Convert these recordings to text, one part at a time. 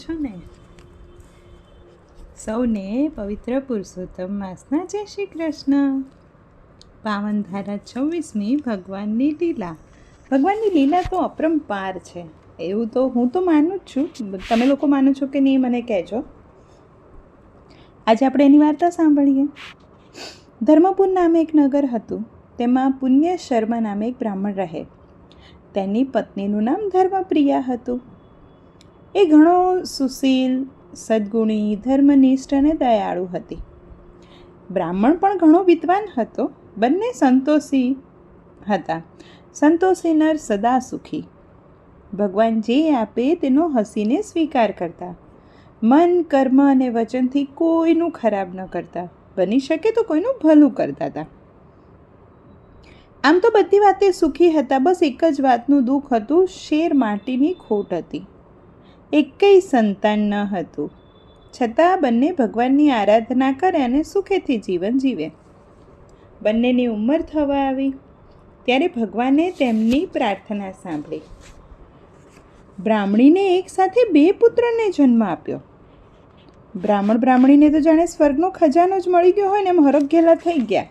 છો ને? સૌને પવિત્ર પુરુષોત્તમ માસના જય શ્રી કૃષ્ણ. પાવન ધારા 26મી ભગવાનની લીલા. ભગવાનની લીલા તો અપરંપાર છે, એવું તો હું તો માનું જ છું. તમે લોકો માનો છો કે નહીં મને કહેજો. આજે આપણે એની વાર્તા સાંભળીએ. ધર્મપુર નામે એક નગર હતું. તેમાં પુણ્ય શર્મા નામે એક બ્રાહ્મણ રહે. તેની પત્નીનું નામ ધર્મપ્રિયા હતું. એ ઘણો સુશીલ, સદ્ગુણી, ધર્મનિષ્ઠ અને દયાળુ હતી. બ્રાહ્મણ પણ ઘણો વિદ્વાન હતો. બંને સંતોષી હતા. સંતોષી નર સદા સુખી. ભગવાન જે આપે તેનો હસીને સ્વીકાર કરતા. મન, કર્મ અને વચનથી કોઈનું ખરાબ ન કરતા. બની શકે તો કોઈનું ભલું કરતા હતા. આમ તો બધી વાતે સુખી હતા. બસ એક જ વાતનું દુઃખ હતું. શેર માટીની ખોટ હતી. એકેય સંતાન ન હતું. છતાં બંને ભગવાનની આરાધના કરે અને સુખેથી જીવન જીવે. બંનેની ઉંમર થવા આવી ત્યારે ભગવાને તેમની પ્રાર્થના સાંભળી. બ્રાહ્મણીને એક સાથે 2 પુત્રને જન્મ આપ્યો. બ્રાહ્મણ બ્રાહ્મણીને તો જાણે સ્વર્ગનો ખજાનો જ મળી ગયો હોય ને એમ હરખઘેલા થઈ ગયા.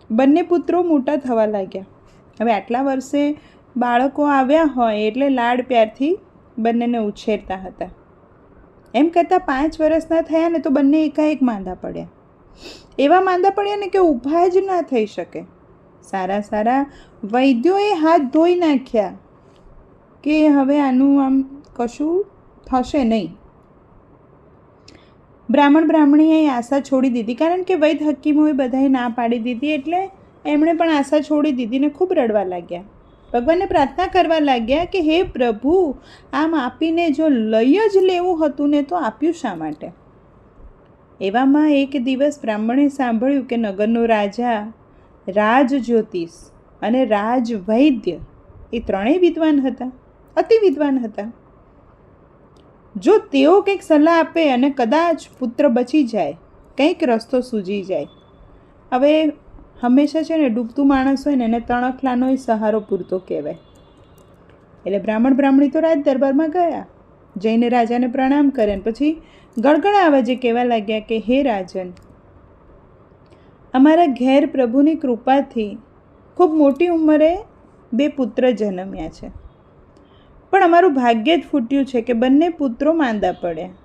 બંને પુત્રો મોટા થવા લાગ્યા. હવે આટલા વર્ષે બાળકો આવ્યા હોય એટલે લાડ પ્યારથી બંનેને ઉછેરતા હતા. એમ કરતાં 5 વર્ષના થયા ને તો બંને એકાએક માંદા પડ્યા. એવા માંદા પડ્યા ને કે ઊભા જ ના થઈ શકે. સારા સારા વૈદ્યોએ હાથ ધોઈ નાખ્યા કે હવે આનું આમ કશું થશે નહીં. બ્રાહ્મણ બ્રાહ્મણીએ આશા છોડી દીધી, કારણ કે વૈદ હકીમોએ બધાએ ના પાડી દીધી એટલે એમણે પણ આશા છોડી દીધી ને ખૂબ રડવા લાગ્યા. ભગવાનને પ્રાર્થના કરવા લાગ્યા કે હે પ્રભુ, આમ આપીને જો લઈ જ લેવું હતું ને તો આપ્યું શા માટે? એવામાં એક દિવસ બ્રાહ્મણે સાંભળ્યું કે નગરનો રાજા, રાજ જ્યોતિષ અને રાજ વૈદ્ય એ ત્રણેય વિદ્વાન હતા, અતિ વિદ્વાન હતા. જો તેઓ કંઈક સલાહ આપે અને કદાચ પુત્ર બચી જાય, કંઈક રસ્તો સૂજી જાય. હવે હંમેશા છે ને ડૂબતું માણસ હોય ને એને તણખલાનો સહારો પૂરતો કહેવાય. એટલે બ્રાહ્મણ બ્રાહ્મણી તો રાજ દરબારમાં ગયા. જઈને રાજાને પ્રણામ કરે પછી ગળગળા અવાજે કહેવા લાગ્યા કે હે રાજન, અમારા ઘેર પ્રભુની કૃપાથી ખૂબ મોટી ઉંમરે 2 પુત્ર જન્મ્યા છે. પણ અમારું ભાગ્ય જ ફૂટ્યું છે કે બંને પુત્રો માંદા પડ્યા.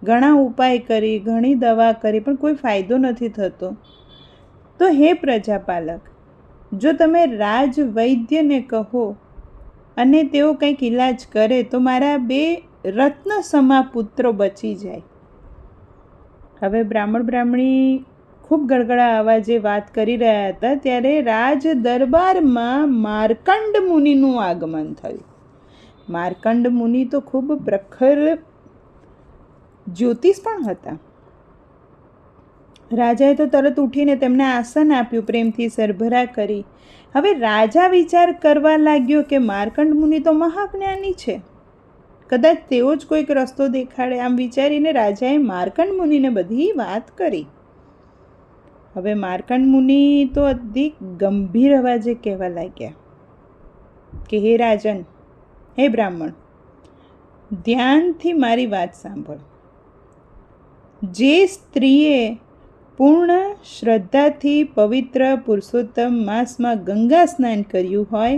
ઘણા ઉપાય કરી, ઘણી દવા કરી, પણ કોઈ ફાયદો નથી થતો. તો હે પ્રજાપાલક, જો તમે રાજ વૈદ્યને કહો અને તેઓ કંઈક ઈલાજ કરે તો મારા 2 રત્ન સમા પુત્રો બચી જાય. હવે બ્રાહ્મણ બ્રાહ્મણી ખૂબ ગળગળા અવાજે વાત કરી રહ્યા હતા ત્યારે રાજ દરબારમાં માર્કંડ મુનિનું આગમન થયું. માર્કંડ મુનિ તો ખૂબ પ્રખર જ્યોતિષ પણ હતા. રાજાએ તો તરત ઉઠીને તેમને આસન આપ્યું, પ્રેમથી સરભરા કરી. હવે રાજા વિચાર કરવા લાગ્યો કે માર્કંડ મુનિ તો મહાજ્ઞાની છે, કદાચ તેઓ જ કોઈક રસ્તો દેખાડે. આમ વિચારીને રાજાએ માર્કંડ મુનિને બધી વાત કરી. હવે માર્કંડ મુનિ તો અધિક ગંભીર અવાજે કહેવા લાગ્યા કે હે રાજન, હે બ્રાહ્મણ, ધ્યાનથી મારી વાત સાંભળ. જે સ્ત્રીએ પૂર્ણ શ્રદ્ધાથી પવિત્ર પુરુષોત્તમ માસમાં ગંગા સ્નાન કર્યું હોય,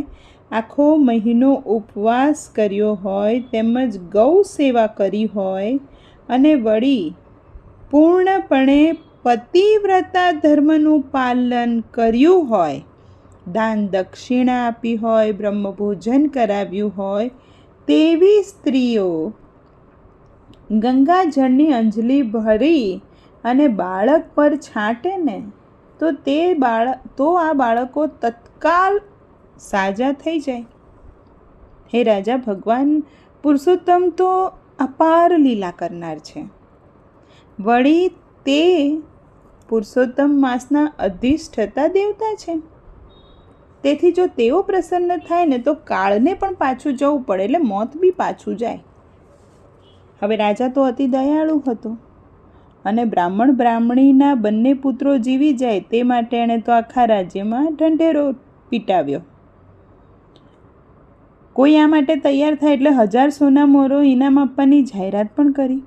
આખો મહિનો ઉપવાસ કર્યો હોય, તેમજ ગૌ સેવા કરી હોય અને વળી પૂર્ણપણે પતિવ્રતા ધર્મનું પાલન કર્યું હોય, દાન દક્ષિણા આપી હોય, બ્રહ્મભોજન કરાવ્યું હોય, તેવી સ્ત્રીઓ ગંગાજળની અંજલિ ભરી અને બાળક પર છાંટે ને તો આ બાળકો તત્કાલ સાજા થઈ જાય. હે રાજા, ભગવાન પુરુષોત્તમ તો અપાર લીલા કરનાર છે. વળી તે પુરુષોત્તમ માસના અધિષ્ઠતા દેવતા છે. તેથી જો તેઓ પ્રસન્ન થાય ને તો કાળને પણ પાછું જવું પડે, એટલે મોત બી પાછું જાય. હવે રાજા તો અતિ દયાળુ હતો અને બ્રાહ્મણ બ્રાહ્મણીના બંને પુત્રો જીવી જાય તે માટે એણે તો આખા રાજ્યમાં ઢંઢેરો પીટાવ્યો. કોઈ આ માટે તૈયાર થાય એટલે 1000 સોના મોરો ઇનામ આપવાની જાહેરાત પણ કરી.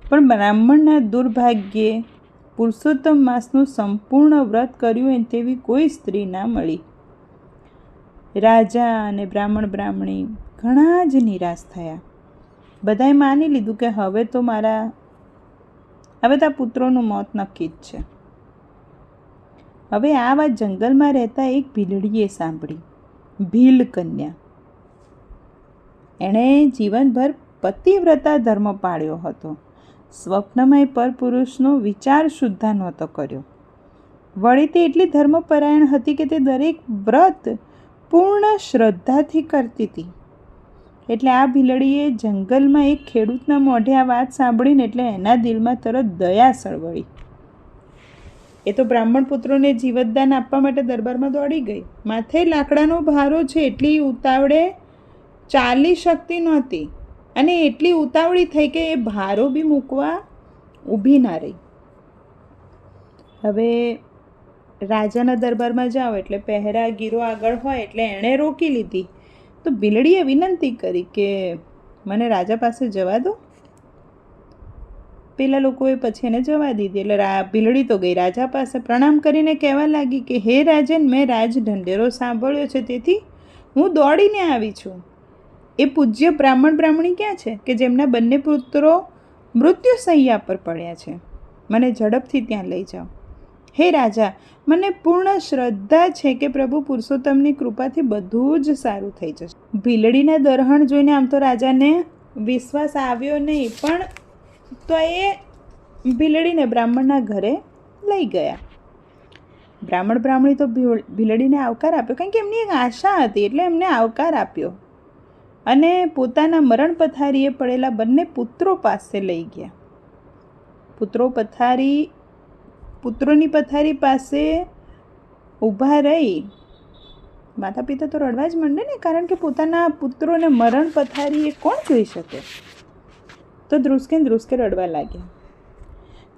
પણ બ્રાહ્મણના દુર્ભાગ્યે પુરુષોત્તમ માસનું સંપૂર્ણ વ્રત કર્યું હોય તેવી કોઈ સ્ત્રી ના મળી. રાજા અને બ્રાહ્મણી ઘણા જ નિરાશ થયા. બધાએ માની લીધું કે હવે તો આ પુત્રોનું મોત નક્કી જ છે. હવે આ વાત જંગલમાં રહેતા એક ભીલડીએ સાંભળી. ભીલ કન્યા. એણે જીવનભર પતિવ્રતા ધર્મ પાળ્યો હતો. સ્વપ્નમય પરપુરુષનો વિચાર સુદ્ધા નહોતો કર્યો. વળી તે એટલી ધર્મપરાયણ હતી કે તે દરેક વ્રત પૂર્ણ શ્રદ્ધાથી કરતી હતી. એટલે આ ભીલડીએ જંગલમાં એક ખેડૂતના મોઢે આ વાત સાંભળીને એટલે એના દિલમાં તરત દયા સળવળી. એ તો બ્રાહ્મણ પુત્રોને જીવતદાન આપવા માટે દરબારમાં દોડી ગઈ. માથે લાકડાનો ભારો છે એટલી ઉતાવળે ચાલી શકતી નહોતી અને એટલી ઉતાવળી થઈ કે એ ભારો બી મૂકવા ઊભી ના રહી. હવે રાજાના દરબારમાં જાઓ એટલે પહેરાગીરો આગળ હોય એટલે એણે રોકી લીધી. તો ભીલડીએ વિનંતી કરી કે મને રાજા પાસે જવા દો. પેલા લોકોએ પછી એને જવા દીધી. એટલે ભીલડી તો ગઈ રાજા પાસે. પ્રણામ કરીને કહેવા લાગી કે હે રાજન, મેં રાજ ઢંઢેરો સાંભળ્યો છે તેથી હું દોડીને આવી છું. એ પૂજ્ય બ્રાહ્મણી ક્યાં છે કે જેમના બંને પુત્રો મૃત્યુ સૈયા પર પડ્યા છે? મને ઝડપથી ત્યાં લઈ જાઓ. હે રાજા, મને પૂર્ણ શ્રદ્ધા છે કે પ્રભુ પુરુષોત્તમની કૃપાથી બધું જ સારું થઈ જશે. ભીલડીના દરહણ જોઈને આમ તો રાજાને વિશ્વાસ આવ્યો નહીં, પણ તો એ ભીલડીને બ્રાહ્મણના ઘરે લઈ ગયા. બ્રાહ્મણી તો ભીલડીને આવકાર આપ્યો, કારણ કે એમની એક આશા હતી એટલે એમને આવકાર આપ્યો અને પોતાના મરણ પથારીએ પડેલા બંને પુત્રો પાસે લઈ ગયા. પુત્રોની પથારી પાસે ઊભા રહી માતા પિતા તો રડવા જ માંડે ને, કારણ કે પોતાના પુત્રોને મરણ પથારીએ કોણ જોઈ શકે? તો ધ્રુસકે રડવા લાગ્યા.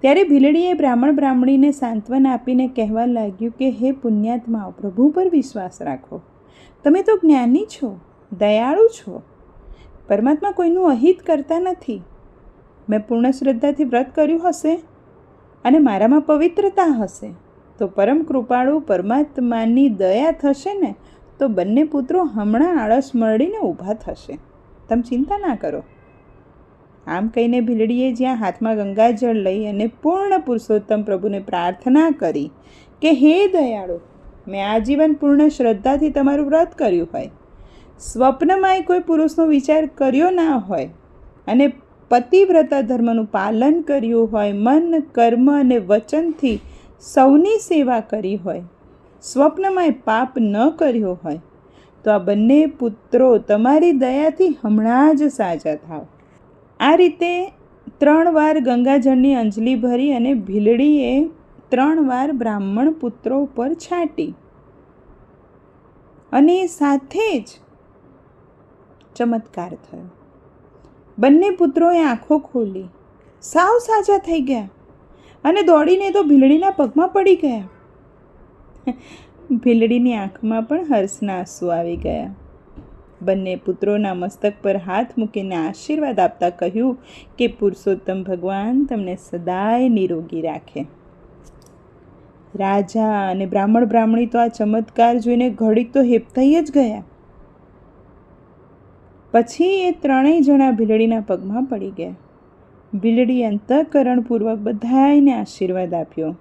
ત્યારે ભીલડીએ બ્રાહ્મણીને સાંત્વના આપીને કહેવા લાગ્યું કે હે પુણ્યાત્માઓ, પ્રભુ પર વિશ્વાસ રાખો. તમે તો જ્ઞાની છો, દયાળુ છો. પરમાત્મા કોઈનું અહિત કરતા નથી. મેં પૂર્ણ શ્રદ્ધાથી વ્રત કર્યું હશે અને મારામાં પવિત્રતા હશે તો પરમ કૃપાળુ પરમાત્માની દયા થશે ને તો બંને પુત્રો હમણાં આળસ મળીને ઊભા થશે. તમે ચિંતા ના કરો. આમ કહીને ભીલડીએ જ્યાં હાથમાં ગંગાજળ લઈ અને પૂર્ણ પુરુષોત્તમ પ્રભુને પ્રાર્થના કરી કે હે દયાળુ, મેં આજીવન પૂર્ણ શ્રદ્ધાથી તમારું વ્રત કર્યું હોય, સ્વપ્નમાં કોઈ પુરુષનો વિચાર કર્યો ના હોય અને પતિવ્રતા ધર્મનું પાલન કર્યું હોય, મન કર્મ અને વચનથી સૌની સેવા કરી હોય, સ્વપ્નમાં પાપ ન કર્યો હોય, તો આ બંને પુત્રો તમારી દયાથી હમણાં જ સાજા થાવ. આ રીતે 3 વાર ગંગાજળની અંજલિ ભરી અને ભીલડીએ 3 વાર બ્રાહ્મણ પુત્રો પર છાંટી અને સાથે જ ચમત્કાર થયો. બંને પુત્રોએ આંખો ખોલી, સાવ સાજા થઈ ગયા અને દોડીને તો ભીલડીના પગમાં પડી ગયા. ભીલડીની આંખમાં પણ હર્ષના આંસુ આવી ગયા. બંને પુત્રોના મસ્તક પર હાથ મૂકીને આશીર્વાદ આપતા કહ્યું કે પુરુષોત્તમ ભગવાન તમને સદાય નિરોગી રાખે. રાજા અને બ્રાહ્મણી તો આ ચમત્કાર જોઈને ઘડીક તો હેબતાઈ જ ગયા. પછી એ 3 જણા ભીલડીના પગમાં પડી ગયા. ભીલડી અંતઃકરણપૂર્વક બધાયને આશીર્વાદ આપ્યો.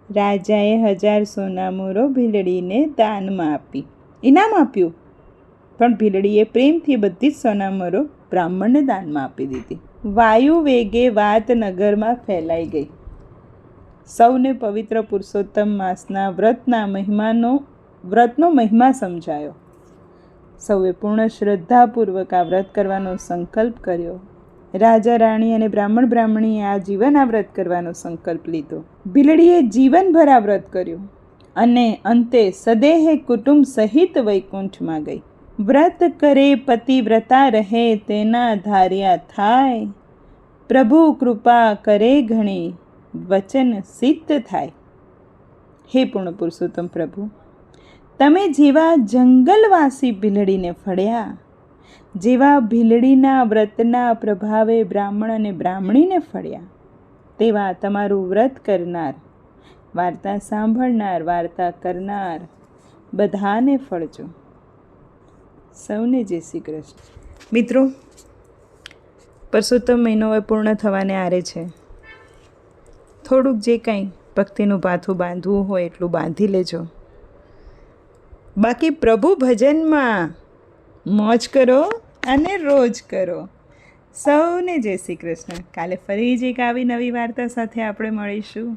રાજાએ 1000 સોના મોરો ભીલડીને દાનમાં ઇનામ આપ્યું. પણ ભીલડીએ પ્રેમથી બધી જ સોના મોરો બ્રાહ્મણને દાનમાં આપી દીધી. વાયુ વેગે વાત નગરમાં ફેલાઈ ગઈ. સૌને પવિત્ર પુરુષોત્તમ માસના વ્રતનો મહિમા સમજાયો. સૌએ પૂર્ણ શ્રદ્ધાપૂર્વક આ વ્રત કરવાનો સંકલ્પ કર્યો. રાજા રાણી અને બ્રાહ્મણીએ આ જીવન આ વ્રત કરવાનો સંકલ્પ લીધો. ભીલડીએ જીવનભર આ વ્રત કર્યું અને અંતે સદેહે કુટુંબ સહિત વૈકુંઠમાં ગઈ. વ્રત કરે પતિવ્રતા રહે તેના ધાર્યા થાય, પ્રભુ કૃપા કરે ઘણી વચન સિદ્ધ થાય. હે પૂર્ણ પુરુષોત્તમ પ્રભુ, તમે જેવા જંગલવાસી ભીલડીને ફળ્યા, જેવા ભીલડીના વ્રતના પ્રભાવે બ્રાહ્મણ અને બ્રાહ્મણીને ફળ્યા, તેવા તમારું વ્રત કરનાર, વાર્તા સાંભળનાર, વાર્તા કરનાર બધાને ફળજો. સૌને જય શ્રી કૃષ્ણ. મિત્રો, પરસોત્તમ મહિનો હવે પૂર્ણ થવાને આરે છે. થોડુંક જે કંઈ ભક્તિનું પાથું બાંધવું હોય એટલું બાંધી લેજો. બાકી પ્રભુ ભજનમાં મોજ કરો અને રોજ કરો. સૌને જય શ્રી કૃષ્ણ. કાલે ફરી જ એક આવી નવી વાર્તા સાથે આપણે મળીશું.